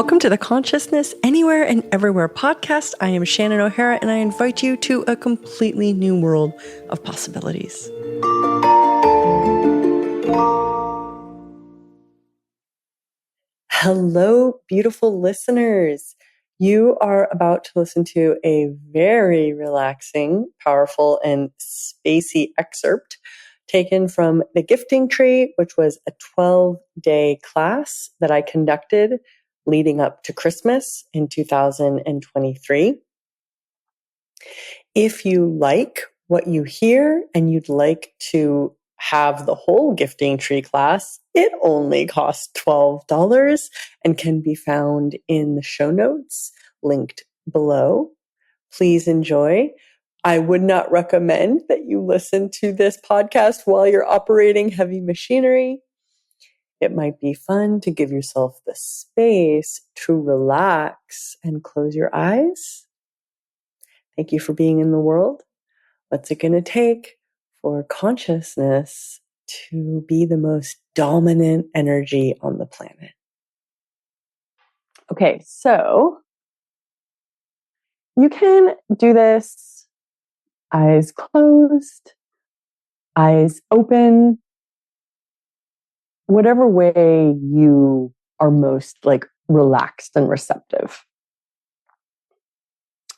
Welcome to the Consciousness Anywhere and Everywhere podcast. I am Shannon O'Hara, and I invite you to a completely new world of possibilities. Hello, beautiful listeners. You are about to listen to a very relaxing, powerful, and spacey excerpt taken from The Gifting Tree, which was a 12-day class that I conducted leading up to Christmas in 2023. If you like what you hear and you'd like to have the whole Gifting Tree class, it only costs $12 and can be found in the show notes linked below. Please enjoy. I would not recommend that you listen to this podcast while you're operating heavy machinery. It might be fun to give yourself the space to relax and close your eyes. Thank you for being in the world. What's it going to take for consciousness to be the most dominant energy on the planet? Okay, so you can do this eyes closed, eyes open, whatever way you are most relaxed and receptive.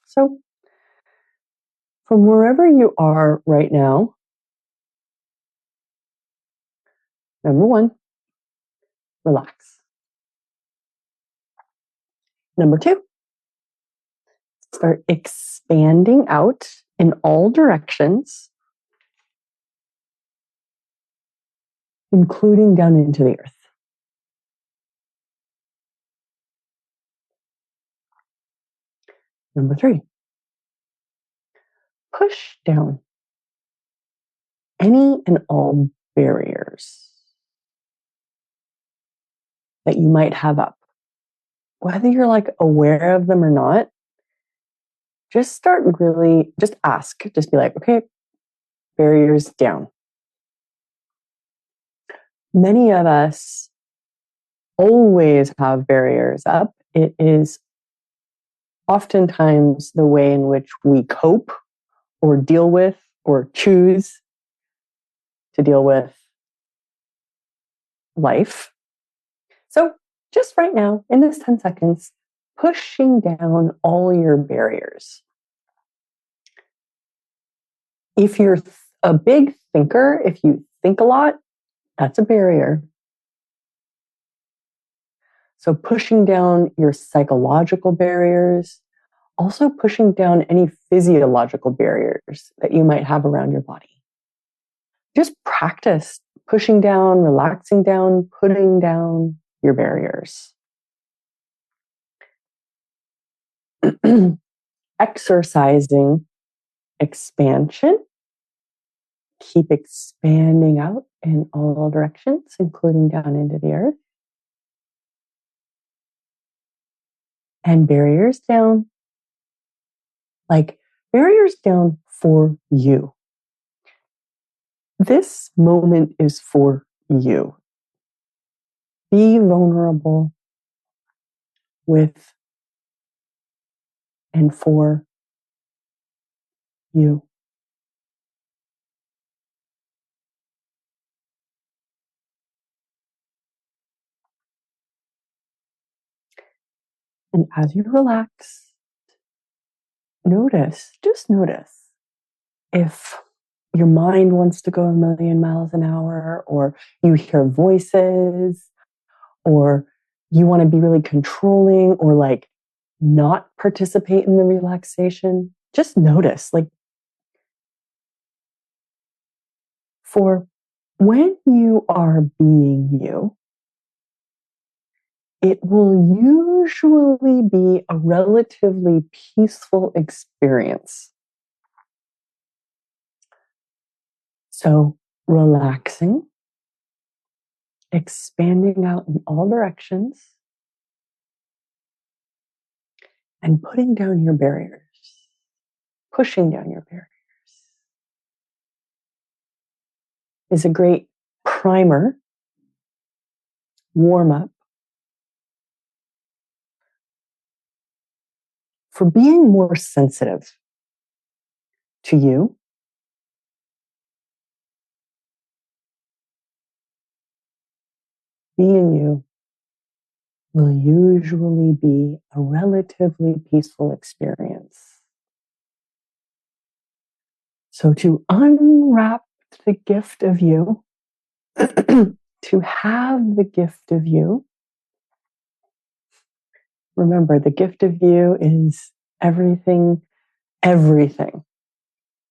So from wherever you are right now, number one, relax. Number two, start expanding out in all directions, including down into the earth. Number three, push down any and all barriers that you might have up. Whether you're aware of them or not, just ask. Just be like, okay, barriers down. Many of us always have barriers up. It is oftentimes the way in which we cope or deal with or choose to deal with life. So just right now, in this 10 seconds, pushing down all your barriers. If you're a big thinker, if you think a lot, that's a barrier. So pushing down your psychological barriers, also pushing down any physiological barriers that you might have around your body. Just practice pushing down, relaxing down, putting down your barriers. Exercising expansion. Keep expanding out in all directions, including down into the earth. And barriers down. Barriers down for you. This moment is for you. Be vulnerable with and for you. And as you relax, just notice if your mind wants to go a million miles an hour, or you hear voices, or you want to be really controlling, or not participate in the relaxation. Just notice, for when you are being you, it will usually be a relatively peaceful experience. So relaxing, expanding out in all directions, and putting down your barriers, pushing down your barriers, is a great primer, warm up for being more sensitive to you, being you will usually be a relatively peaceful experience. So to unwrap the gift of you, to have the gift of you, remember the gift of you is everything, everything,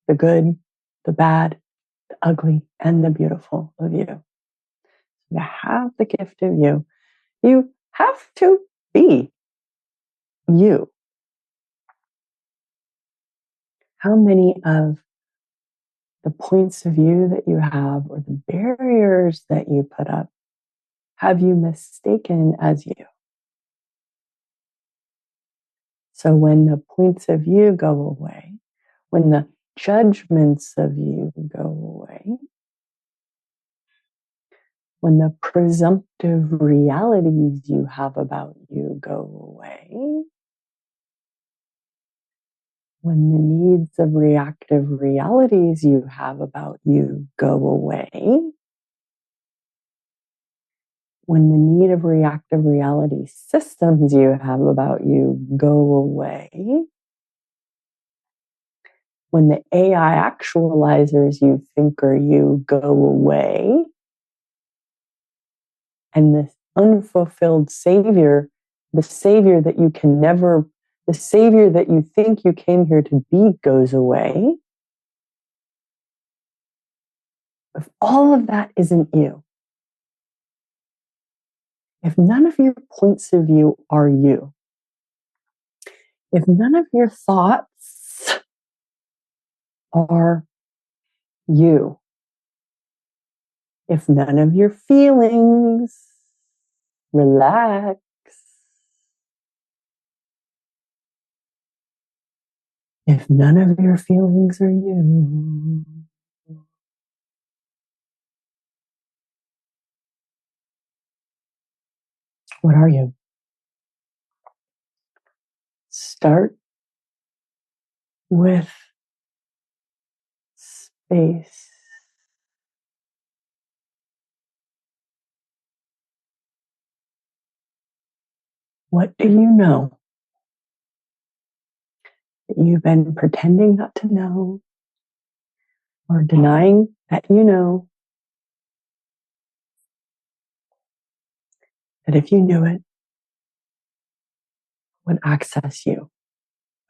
the good, the bad, the ugly, and the beautiful of you. To have the gift of you, you have to be you. How many of the points of view that you have or the barriers that you put up have you mistaken as you? So when the points of view go away, when the judgments of you go away, when the presumptive realities you have about you go away, when the needs of reactive realities you have about you go away, when the need of reactive reality systems you have about you go away, when the AI actualizers you think are you go away, and this unfulfilled savior, the savior that you can never, the savior that you think you came here to be goes away, if all of that isn't you, if none of your points of view are you, if none of your thoughts are you, if none of your feelings, relax, if none of your feelings are you, what are you? Start with space. What do you know that you've been pretending not to know or denying that you know, that if you knew it, would access you,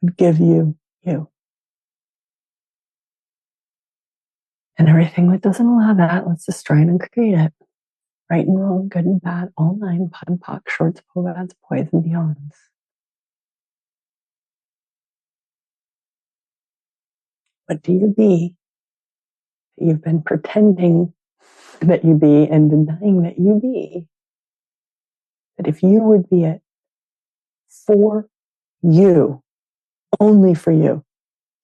would give you you? And everything that doesn't allow that, let's destroy and uncreate it. Right and wrong, good and bad, all nine, POD, POC, shorts, povads, poise, and beyonds. What do you be that you've been pretending that you be and denying that you be? That if you would be it for you, only for you,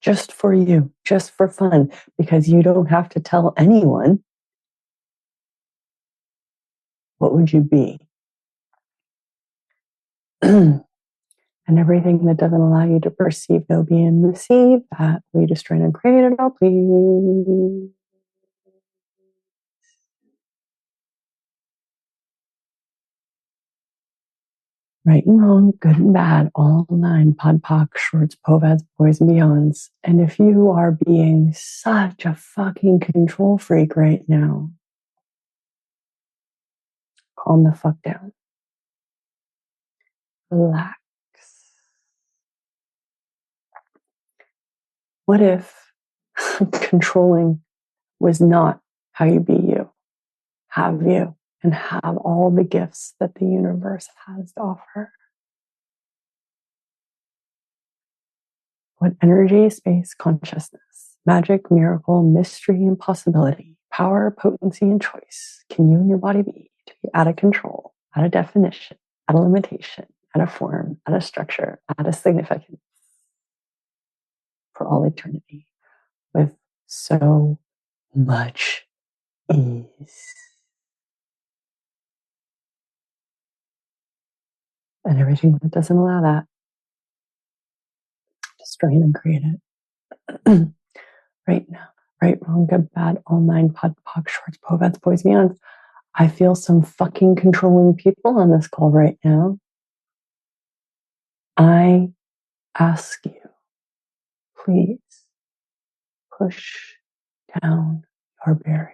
just for you, just for fun, because you don't have to tell anyone, what would you be? And everything that doesn't allow you to perceive, know, be, and receive, that we destroy and create it all, please. Right and wrong, good and bad, all nine, POD, POC, shorts, povads, boys, and beyonds. And if you are being such a fucking control freak right now, calm the fuck down. Relax. What if controlling was not how you be you, have you, and have all the gifts that the universe has to offer? What energy, space, consciousness, magic, miracle, mystery, and possibility, power, potency, and choice can you and your body be to be out of control, out of definition, out of limitation, out of form, out of structure, out of significance for all eternity with so much ease? And everything that doesn't allow that, strain, and create it. Right now, right, wrong, good, bad, all nine, pod, poc, shorts, povets, boys, beyonds. I feel some fucking controlling people on this call right now. I ask you, please push down your barrier.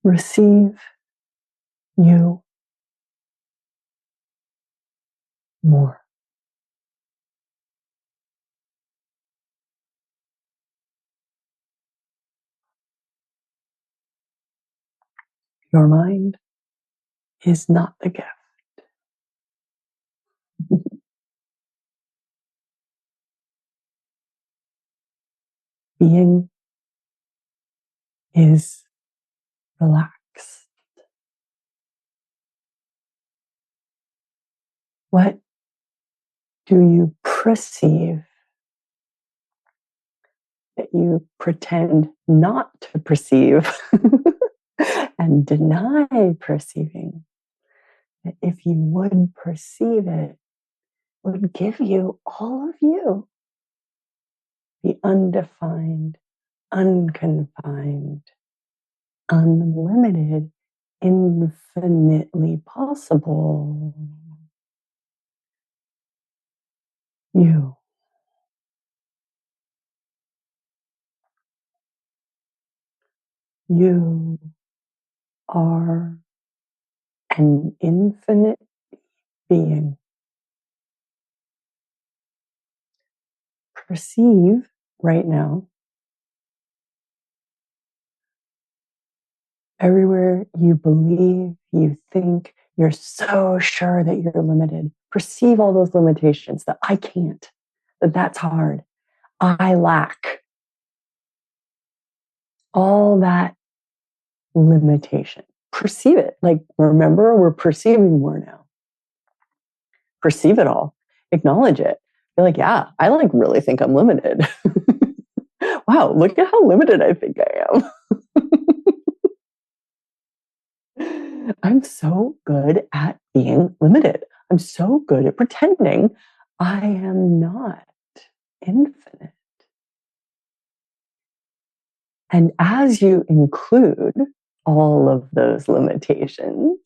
Receive you more. Your mind is not the gift. Being is relaxed. What do you perceive that you pretend not to perceive and deny perceiving? That if you would perceive it, would give you all of you, the undefined, unconfined, unlimited, infinitely possible. You. You are an infinite being. Perceive right now, everywhere you believe, you think, you're so sure that you're limited. Perceive all those limitations, that I can't, that that's hard, I lack. All that limitation. Perceive it. Like, remember, we're perceiving more now. Perceive it all. Acknowledge it. You're like, yeah, I like really think I'm limited. Wow, look at how limited I think I am. I'm so good at being limited. I'm so good at pretending I am not infinite. And as you include all of those limitations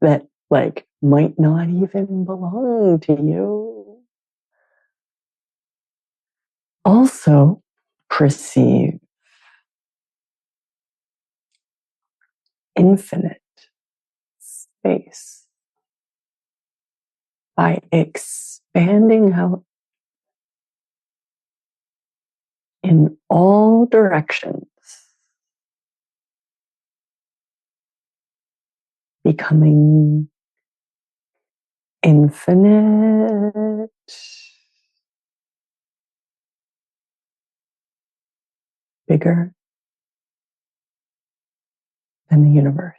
that like might not even belong to you, also perceive infinite space by expanding out in all directions, becoming infinite, bigger than the universe.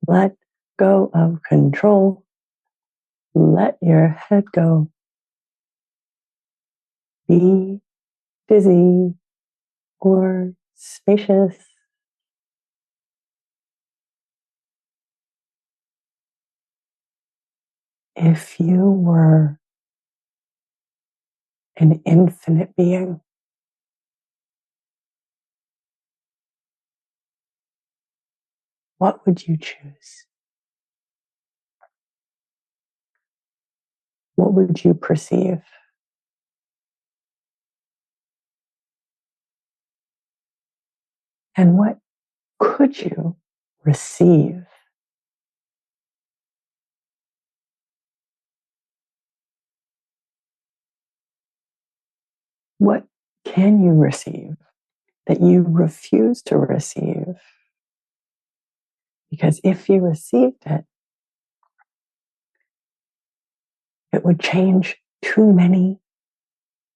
Let go of control. Let your head go. Be busy or spacious. If you were an infinite being, what would you choose? What would you perceive? And what could you receive? What can you receive that you refuse to receive? Because if you received it, it would change too many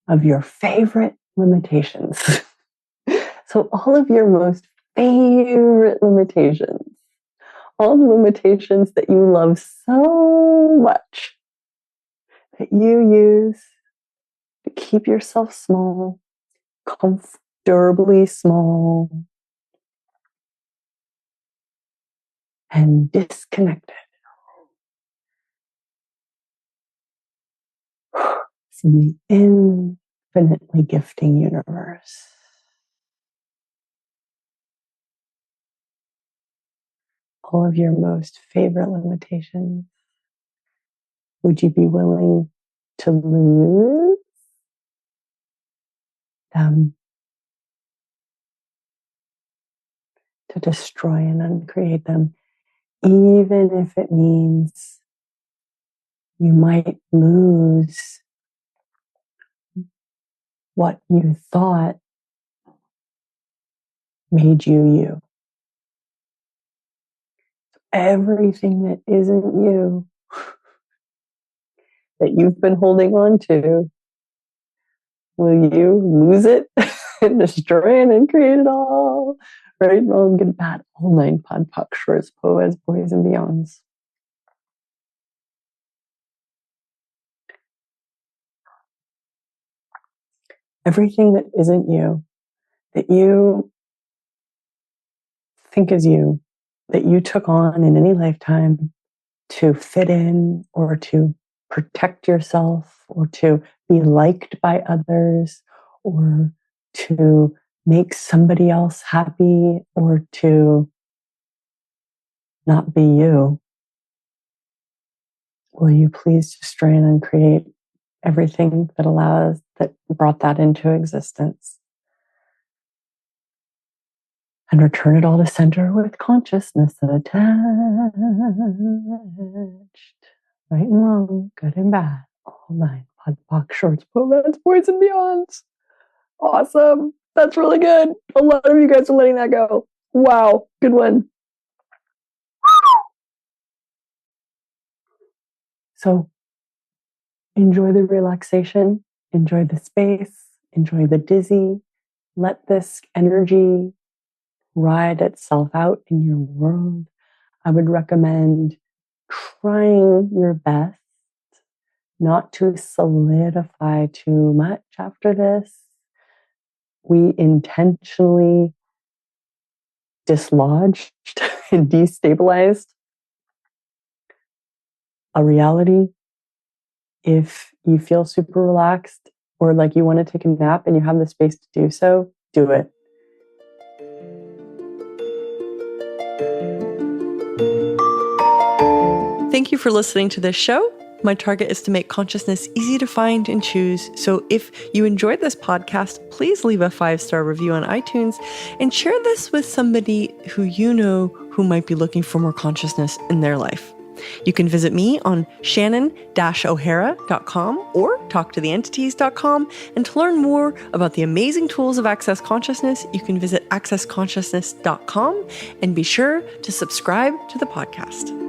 of your favorite limitations. So all of your most favorite limitations, all the limitations that you love so much, that you use to keep yourself small, comfortable, comfortably small and disconnected from the infinitely gifting universe. All of your most favorite limitations, would you be willing to lose them, to destroy and uncreate them, even if it means you might lose what you thought made you you? Everything that isn't you, that you've been holding on to, will you lose it and destroy it and create it all? Right, wrong, good, bad, all nine, pod, poc, shorts, poas, boys, and beyonds. Everything that isn't you, that you think is you, that you took on in any lifetime to fit in or to protect yourself or to be liked by others or to make somebody else happy or to not be you, will you please destroy and uncreate everything that brought that into existence and return it all to center with consciousness attached, right and wrong, good and bad, all nine, pod, poc, shorts, poets, boys, and beyonds. Awesome. That's really good. A lot of you guys are letting that go. Wow. Good one. So enjoy the relaxation, enjoy the space, enjoy the dizzy. Let this energy ride itself out in your world. I would recommend trying your best not to solidify too much after this. We intentionally dislodged and destabilized a reality. If you feel super relaxed or like you want to take a nap and you have the space to do so, do it. Thank you for listening to this show. My target is to make consciousness easy to find and choose. So if you enjoyed this podcast, please leave a 5-star review on iTunes and share this with somebody who you know who might be looking for more consciousness in their life. You can visit me on shannon-o'hara.com or talktotheentities.com. And to learn more about the amazing tools of Access Consciousness, you can visit accessconsciousness.com and be sure to subscribe to the podcast.